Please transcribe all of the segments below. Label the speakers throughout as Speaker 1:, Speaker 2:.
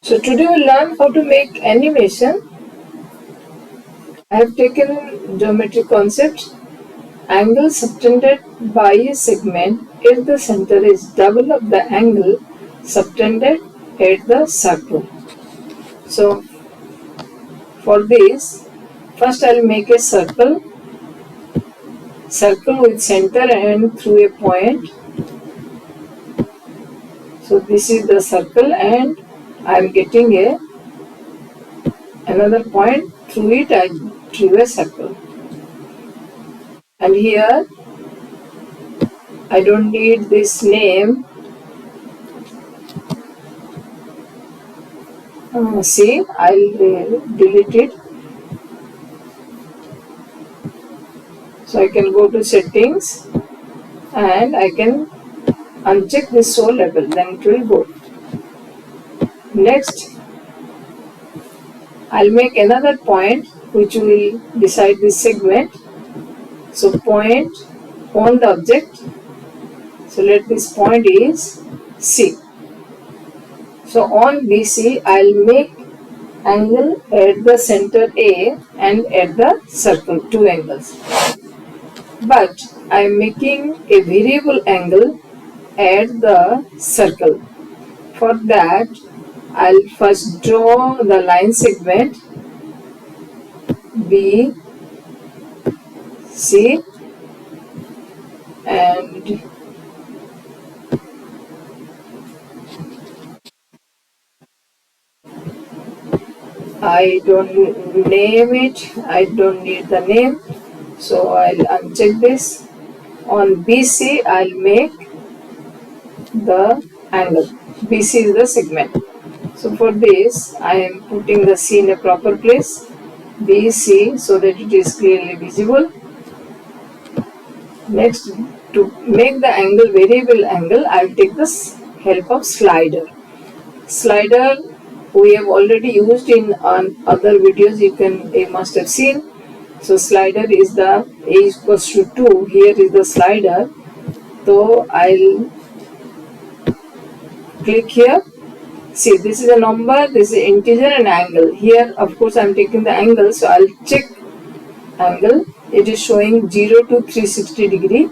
Speaker 1: So today we'll learn how to make animation. I have taken geometry concepts. Angle subtended by a segment if the center is double of the angle subtended at the circle. So for this, first I'll make a circle with center and through a point. So this is the circle and I am getting another point, through it I drew a circle. And here I don't need this name. See, I'll delete it. So I can go to settings and I can uncheck this show label, then it will go. Next, I'll make another point which will decide this segment. So point on the object. So let this point is C. So on BC, I'll make angle at the center A and at the circle, two angles. But I am making a variable angle at the circle. For that, I'll first draw the line segment B, C, and I don't name it, I don't need the name, so I'll uncheck this. On BC, I'll make the angle. BC is the segment. So for this, I am putting the C in a proper place, BC, so that it is clearly visible. Next, to make the angle variable angle, I will take the help of slider. Slider we have already used in other videos, you must have seen. So slider is the A is equals to 2, here is the slider. So I'll click here. See, this is a number, this is an integer and angle. Here of course I am taking the angle, so I'll check angle. It is showing 0 to 360 degree.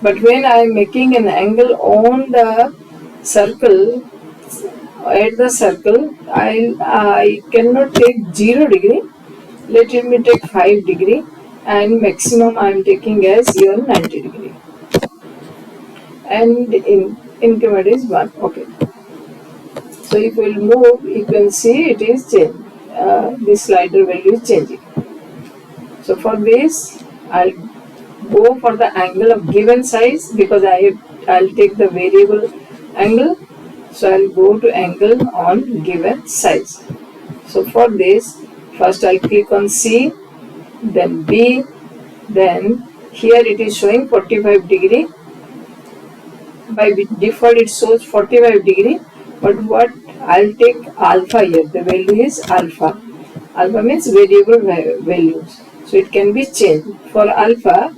Speaker 1: But when I am making an angle on the circle, at the circle, I cannot take 0 degree. Let me take 5 degree and maximum I am taking as here 90 degree. And increment is 1. Okay. So if we will move, you can see it is changing. This slider value is changing. So for this, I'll go for the angle of given size because I'll take the variable angle. So I'll go to angle on given size. So for this, first I'll click on C, then B, then here it is showing 45 degree. By default it shows 45 degree, but what I'll take alpha here, the value is alpha. Alpha means variable values, so it can be changed. For alpha,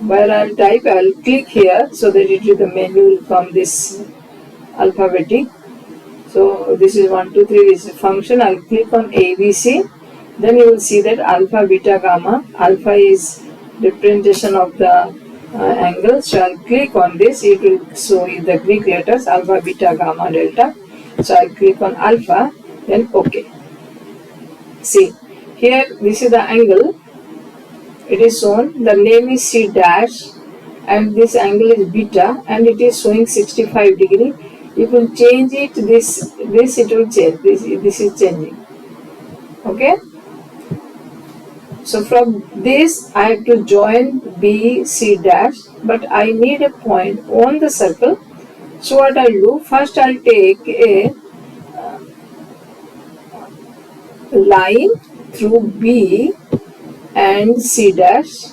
Speaker 1: where I'll type, I'll click here so that the menu will come this alphabetic. So this is 1, 2, 3, this is function. I'll click on ABC, then you will see that alpha, beta, gamma. Alpha is representation of the angle, so I'll click on this. It will show you the Greek letters alpha, beta, gamma, delta. So I'll click on alpha, then OK. See, here this is the angle. It is shown, the name is C dash and this angle is beta and it is showing 65 degree. If you change it, this it will change, this is changing. Okay. So from this I have to join B, C dash, but I need a point on the circle. So what I'll do, first I'll take a line through B and C dash.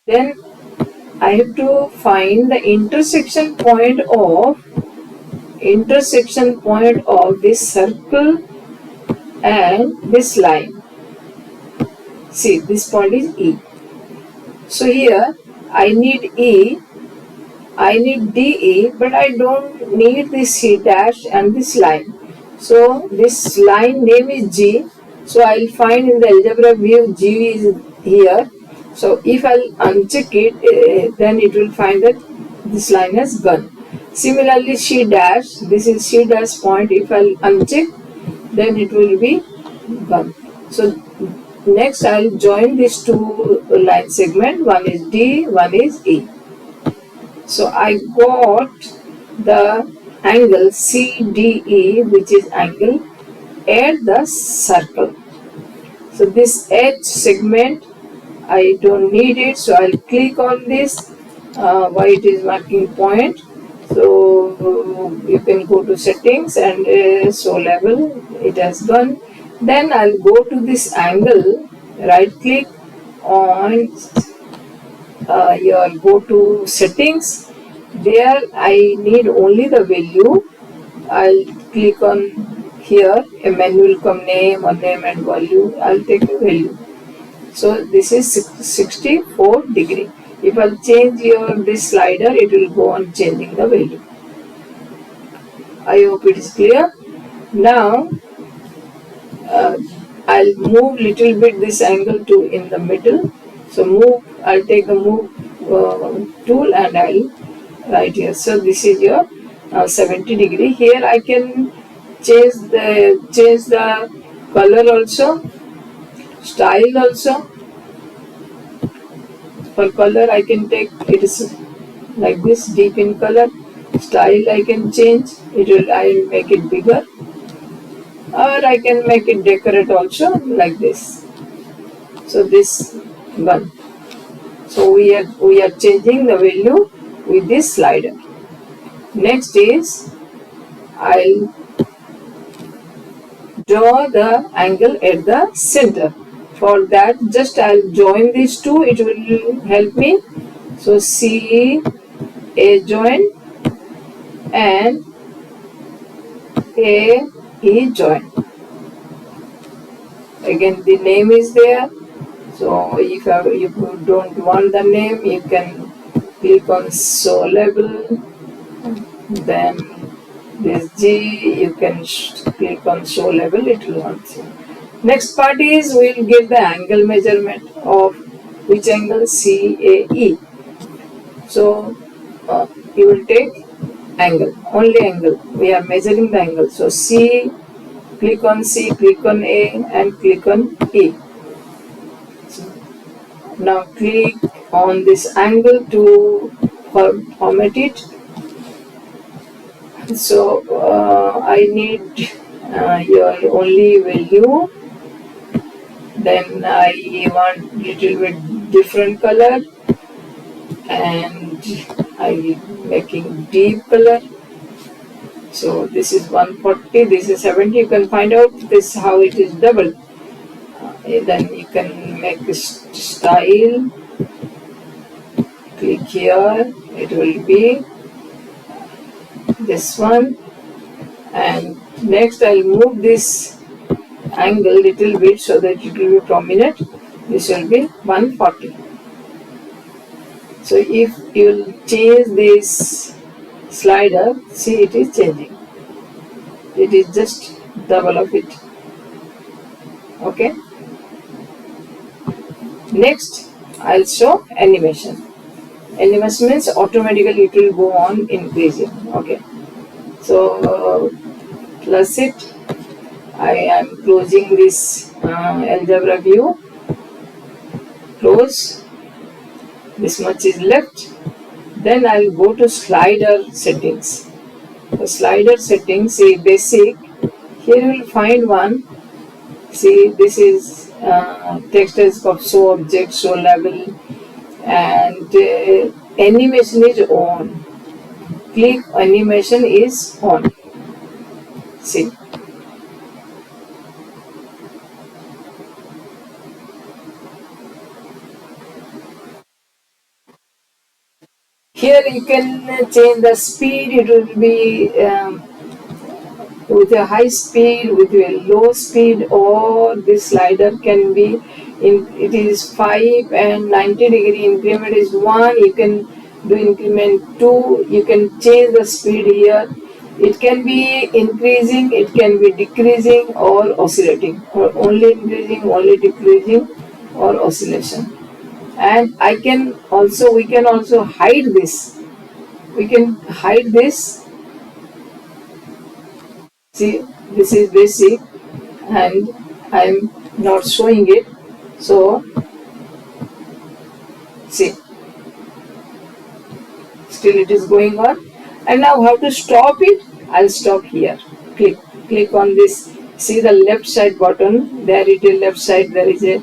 Speaker 1: Then I have to find the intersection point of this circle and this line. See, this point is E. So here I need E, I need DE, but I don't need this C dash and this line. So this line name is G. So I'll find in the algebra view G is here. So if I'll uncheck it, then it will find that this line has gone. Similarly, C dash, this is C dash point. If I'll uncheck, then it will be gone. So next I'll join these two line segment. One is D, one is E. So I got the angle CDE, which is angle at the circle. So this edge segment, I don't need it, so I'll click on this. Why it is marking point. So you can go to settings and show level, it has gone. Then I'll go to this angle, right click on your go to settings. There I need only the value. I'll click on here, a menu will come, name or name and value. I'll take a value. So this is 64 degree. If I'll change this slider, it will go on changing the value. I hope it is clear. Now I'll move little bit this angle to in the middle. So move, I'll take the move tool and I'll right here. So this is your 70 degree. Here I can change the color also, style also. For color I can take it is like this, deep in color. Style I can change, I'll make it bigger, or I can make it decorate also like this. So this one. So we are changing the value with this slider. Next is I'll draw the angle at the center. For that, just I'll join these two, it will help me. So C A join and A E join. Again the name is there. So if you don't want the name, you can click on show label. Then this G, you can click on show label, it will not see. Next part is we will get the angle measurement of which angle, CAE. So you will take angle, only angle. We are measuring the angle. So C, click on C, click on A and click on E. So now click on this angle to format it. So I need your only value. Then I want little bit different color and I making deep color. So this is 140, this is 70. You can find out this how it is double. Then you can make this style. Click here. It will be this one. And next I'll move this angle little bit so that it will be prominent. This will be 140. So if you will change this slider, see it is changing. It is just double of it. Okay. Next I'll show animation. Animation means automatically it will go on increasing. Okay. So plus it. I am closing this algebra view. Close. This much is left. Then I will go to slider settings. The slider settings, see basic. Here you will find one. See, this is text as of show object, show level, and animation is on. Click animation is on. See. Here you can change the speed, it will be with a high speed, with a low speed, or this slider can be, it is 5 and 90 degree, increment is 1, you can do increment 2, you can change the speed here. It can be increasing, it can be decreasing or oscillating, or only increasing, only decreasing, or oscillation. And we can also hide this. We can hide this. See, this is basic and I'm not showing it. So, see, still it is going on. And now how to stop it? I'll stop here. Click on this. See the left side button. There it is, left side. There is a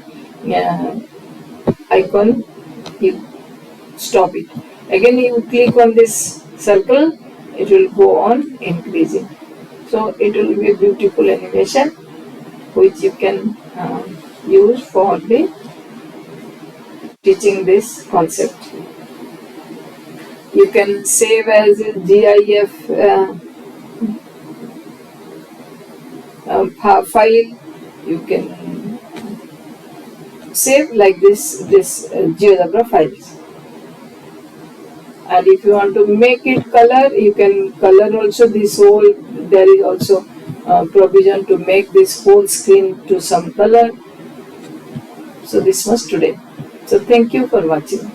Speaker 1: icon. You stop it. Again you click on this circle. It will go on increasing. So it will be a beautiful animation which you can use for the teaching this concept. You can save as a GIF file. You can save like this GeoGebra files. And if you want to make it color, you can color also this whole. There is also provision to make this whole screen to some color. So this was today. So thank you for watching.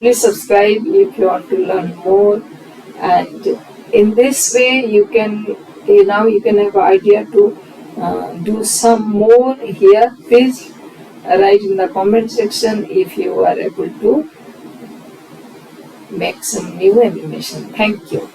Speaker 1: Please subscribe if you want to learn more. And in this way, you can have idea to do some more here. Please write in the comment section if you are able to make some new animation. Thank you.